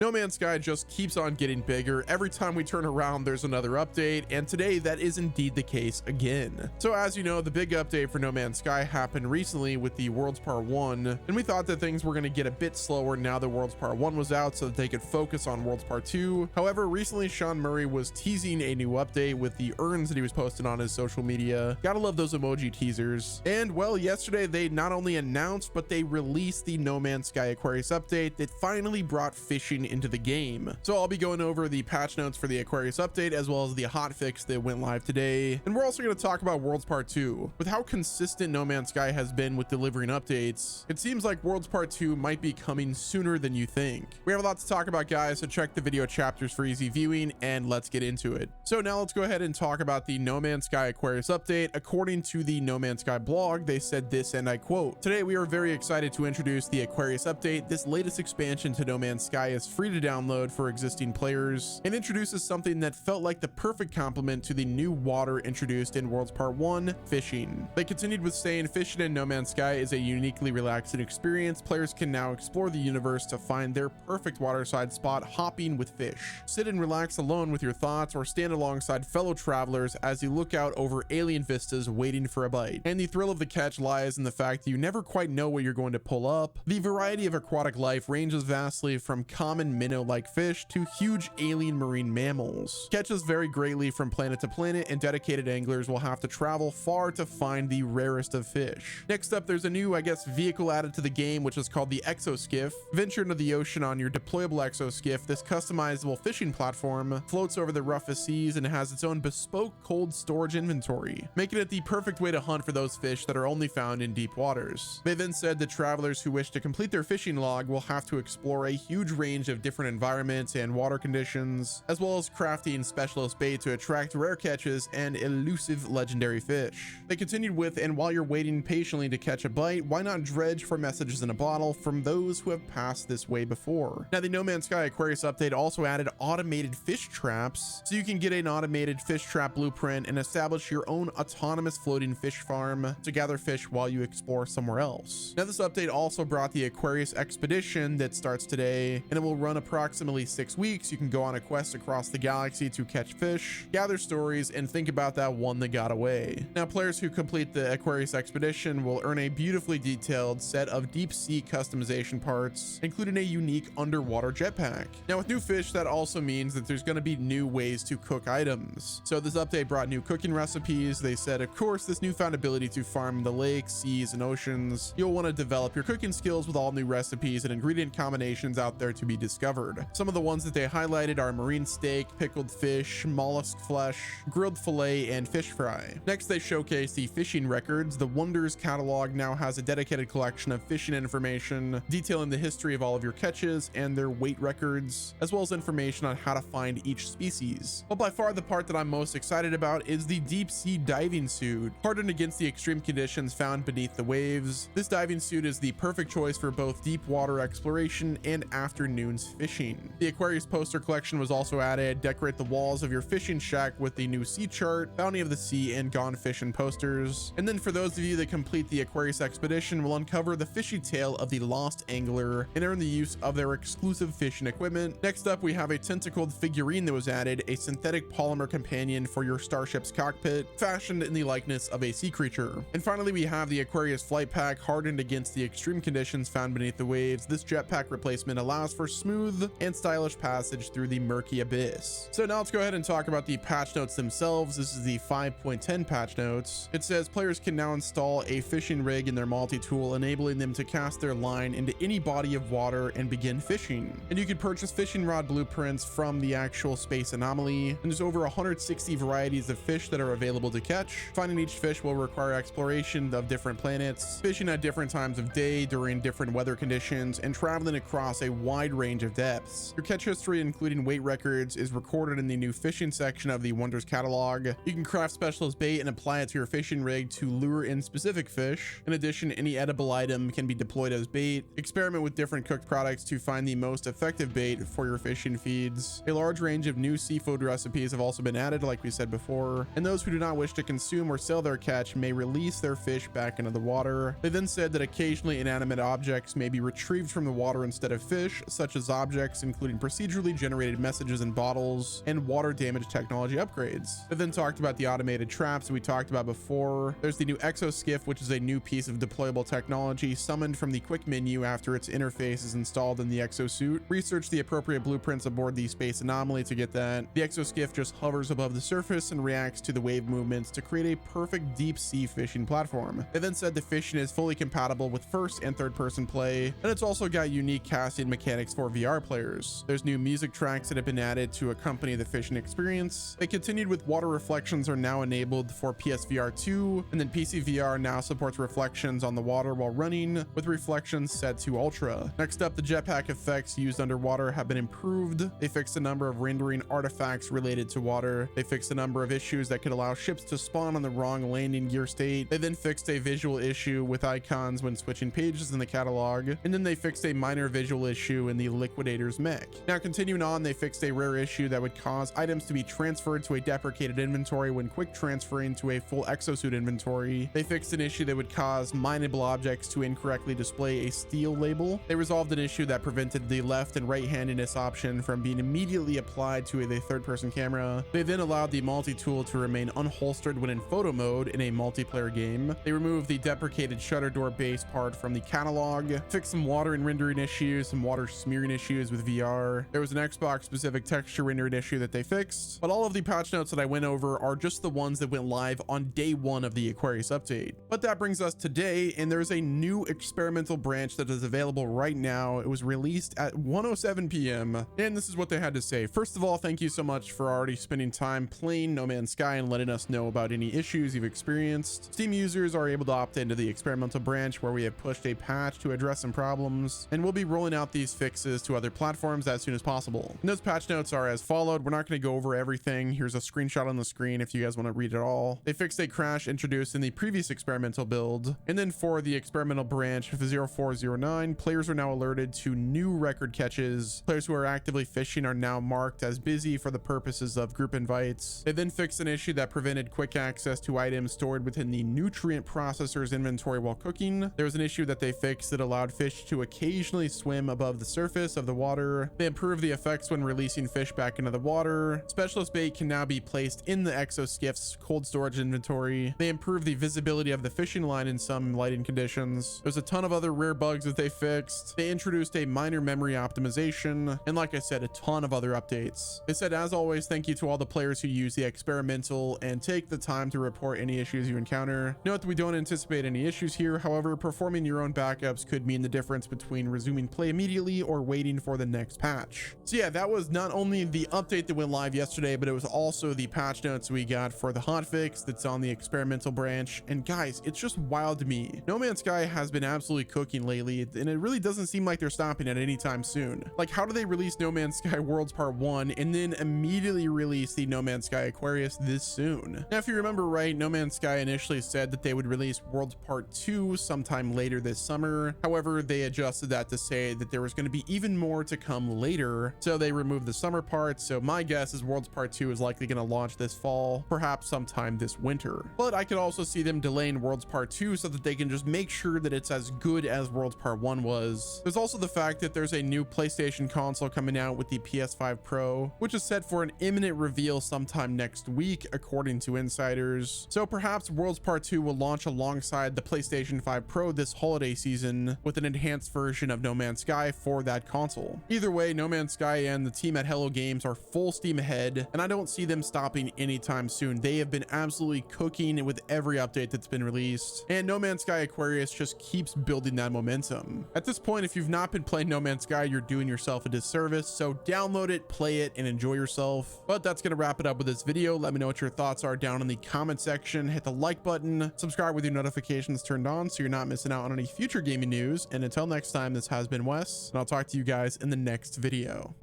No Man's Sky just keeps on getting bigger. Every time we turn around, there's another update, and today that is indeed the case again. So as you know, the big update for No Man's Sky happened recently with the Worlds Part 1, and we thought that things were going to get a bit slower now that Worlds Part 1 was out so that they could focus on Worlds Part 2. However, recently Sean Murray was teasing a new update with the urns that he was posting on his social media. Gotta love those emoji teasers. And well, yesterday they not only announced, but they released the No Man's Sky Aquarius update that finally brought fishing into the game. So I'll be going over the patch notes for the Aquarius update as well as the hotfix that went live today. And we're also going to talk about Worlds Part 2. With how consistent No Man's Sky has been with delivering updates, it seems like Worlds Part 2 might be coming sooner than you think. We have a lot to talk about, guys, so check the video chapters for easy viewing and let's get into it. So now let's go ahead and talk about the No Man's Sky Aquarius update. According to the No Man's Sky blog, they said this, and I quote, "Today we are very excited to introduce the Aquarius update. This latest expansion to No Man's Sky is free to download for existing players and introduces something that felt like the perfect complement to the new water introduced in Worlds Part 1, fishing." They continued with saying, "Fishing in No Man's Sky is a uniquely relaxing experience. Players can now explore the universe to find their perfect waterside spot hopping with fish. Sit and relax alone with your thoughts or stand alongside fellow travelers as you look out over alien vistas waiting for a bite. And the thrill of the catch lies in the fact that you never quite know what you're going to pull up. The variety of aquatic life ranges vastly from common minnow-like fish to huge alien marine mammals. Catches vary greatly from planet to planet, and dedicated anglers will have to travel far to find the rarest of fish." Next up, there's a new, vehicle added to the game, which is called the Exoskiff. Venture into the ocean on your deployable Exoskiff. This customizable fishing platform floats over the roughest seas and has its own bespoke cold storage inventory, making it the perfect way to hunt for those fish that are only found in deep waters. They then said that travelers who wish to complete their fishing log will have to explore a huge range of different environments and water conditions, as well as crafting specialist bait to attract rare catches and elusive legendary fish. They continued with, "And while you're waiting patiently to catch a bite, why not dredge for messages in a bottle from those who have passed this way before?" Now, the No Man's Sky Aquarius update also added automated fish traps, so you can get an automated fish trap blueprint and establish your own autonomous floating fish farm to gather fish while you explore somewhere else. Now, this update also brought the Aquarius expedition that starts today, and it will run approximately 6 weeks. You can go on a quest across the galaxy to catch fish, gather stories, and think about that one that got away. Now, players who complete the Aquarius expedition will earn a beautifully detailed set of deep sea customization parts, including a unique underwater jetpack. Now, with new fish, that also means that there's going to be new ways to cook items. So this update brought new cooking recipes. They said, of course, this newfound ability to farm in the lakes, seas, and oceans, you'll want to develop your cooking skills with all new recipes and ingredient combinations out there to be discovered. Some of the ones that they highlighted are marine steak, pickled fish, mollusk flesh, grilled fillet, and fish fry. Next, they showcased the fishing records. The Wonders catalog now has a dedicated collection of fishing information detailing the history of all of your catches and their weight records, as well as information on how to find each species. But by far the part that I'm most excited about is the deep sea diving suit. Hardened against the extreme conditions found beneath the waves, this diving suit is the perfect choice for both deep water exploration and afternoons fishing. The Aquarius poster collection was also added. Decorate the walls of your fishing shack with the new sea chart, Bounty of the Sea, and Gone Fishing posters. And then for those of you that complete the Aquarius expedition, will uncover the fishy tale of the lost angler and earn the use of their exclusive fishing equipment. Next up, we have a tentacled figurine that was added, a synthetic polymer companion for your starship's cockpit, fashioned in the likeness of a sea creature. And finally, we have the Aquarius flight pack, hardened against the extreme conditions found beneath the waves. This jetpack replacement allows for smooth and stylish passage through the murky abyss. So now let's go ahead and talk about the patch notes themselves. This is the 5.10 patch notes. It says players can now install a fishing rig in their multi-tool, enabling them to cast their line into any body of water and begin fishing. And you can purchase fishing rod blueprints from the actual space anomaly, and there's over 160 varieties of fish that are available to catch. Finding each fish will require exploration of different planets, fishing at different times of day during different weather conditions, and traveling across a wide range of depths. Your catch history, including weight records, is recorded in the new fishing section of the Wonders catalog. You can craft specialist bait and apply it to your fishing rig to lure in specific fish. In addition, any edible item can be deployed as bait. Experiment with different cooked products to find the most effective bait for your fishing feeds. A large range of new seafood recipes have also been added, like we said before, and those who do not wish to consume or sell their catch may release their fish back into the water. They then said that occasionally inanimate objects may be retrieved from the water instead of fish, such as objects, including procedurally generated messages in bottles and water damage technology upgrades. They then talked about the automated traps we talked about before. There's the new exoskiff, which is a new piece of deployable technology summoned from the quick menu after its interface is installed in the exosuit. Research the appropriate blueprints aboard the space anomaly to get that. The exoskiff just hovers above the surface and reacts to the wave movements to create a perfect deep sea fishing platform. They then said the fishing is fully compatible with first and third person play, and it's also got unique casting mechanics for VR players. There's new music tracks that have been added to accompany the fishing experience. They continued with water reflections are now enabled for PSVR 2, and then PC VR now supports reflections on the water while running, with reflections set to ultra. Next up, the jetpack effects used underwater have been improved. They fixed a number of rendering artifacts related to water. They fixed a number of issues that could allow ships to spawn on the wrong landing gear state. They then fixed a visual issue with icons when switching pages in the catalog, and then they fixed a minor visual issue in the liquidator's mech. Now continuing on, they fixed a rare issue that would cause items to be transferred to a deprecated inventory when quick transferring to a full exosuit inventory. They fixed an issue that would cause mineable objects to incorrectly display a steel label. They resolved an issue that prevented the left and right handedness option from being immediately applied to the third person camera. They then allowed the multi-tool to remain unholstered when in photo mode in a multiplayer game. They removed the deprecated shutter door base part from the catalog, fixed some water and rendering issues, some water smearing issues with VR. There was an Xbox specific texture rendering issue that they fixed, but all of the patch notes that I went over are just the ones that went live on day one of the Aquarius update. But that brings us today, and there's a new experimental branch that is available right now. It was released at 1:07 p.m. and this is what they had to say. First of all, thank you so much for already spending time playing No Man's Sky and letting us know about any issues you've experienced. Steam users are able to opt into the experimental branch where we have pushed a patch to address some problems, and we'll be rolling out these fixes to other platforms as soon as possible. And those patch notes are as followed. We're not going to go over everything. Here's a screenshot on the screen if you guys want to read it all. They fixed a crash introduced in the previous experimental build, and then for the experimental branch 0409, players are now alerted to new record catches. Players who are actively fishing are now marked as busy for the purposes of group invites. They then fixed an issue that prevented quick access to items stored within the nutrient processor's inventory while cooking. There was an issue that they fixed that allowed fish to occasionally swim above the surface of the water. They improved the effects when releasing fish back into the water. Specialist bait can now be placed in the exoskiff's cold storage inventory. They improved the visibility of the fishing line in some lighting conditions. There's a ton of other rare bugs that they fixed. They introduced a minor memory optimization, and like I said, a ton of other updates. They said, as always, thank you to all the players who use the experimental and take the time to report any issues you encounter. Note that we don't anticipate any issues here. However, performing your own backups could mean the difference between resuming play immediately or waiting for the next patch. So yeah, that was not only the update that went live yesterday, but it was also the patch notes we got for the hotfix that's on the experimental branch. And guys, it's just wild to me. No Man's Sky has been absolutely cooking lately, and it really doesn't seem like they're stopping at any time soon. Like, how do they release No Man's Sky Worlds Part 1 and then immediately release the No Man's Sky Aquarius this soon? Now, if you remember right, No Man's Sky initially said that they would release Worlds Part 2 sometime later this summer. However, they adjusted that to say that there was going to be even more to come later, so they removed the summer part. So my guess is Worlds Part 2 is likely going to launch this fall, perhaps sometime this winter. But I could also see them delaying Worlds Part 2 so that they can just make sure that it's as good as Worlds Part 1 was. There's also the fact that there's a new PlayStation console coming out with the PS5 Pro, which is set for an imminent reveal sometime next week, according to insiders. So perhaps Worlds Part 2 will launch alongside the PlayStation 5 Pro this holiday season with an enhanced version of No Man's Sky for that console. Either way, No Man's Sky and the team at Hello Games are full steam ahead, and I don't see them stopping anytime soon. They have been absolutely cooking with every update that's been released, and No Man's Sky Aquarius just keeps building that momentum. At this point, if you've not been playing No Man's Sky, you're doing yourself a disservice, so download it, play it, and enjoy yourself. But that's gonna wrap it up with this video. Let me know what your thoughts are down in the comment section. Hit the like button, subscribe with your notifications turned on so you're not missing out on any future gaming news, and until next time, this has been Wes, and I'll talk to you guys in the next video.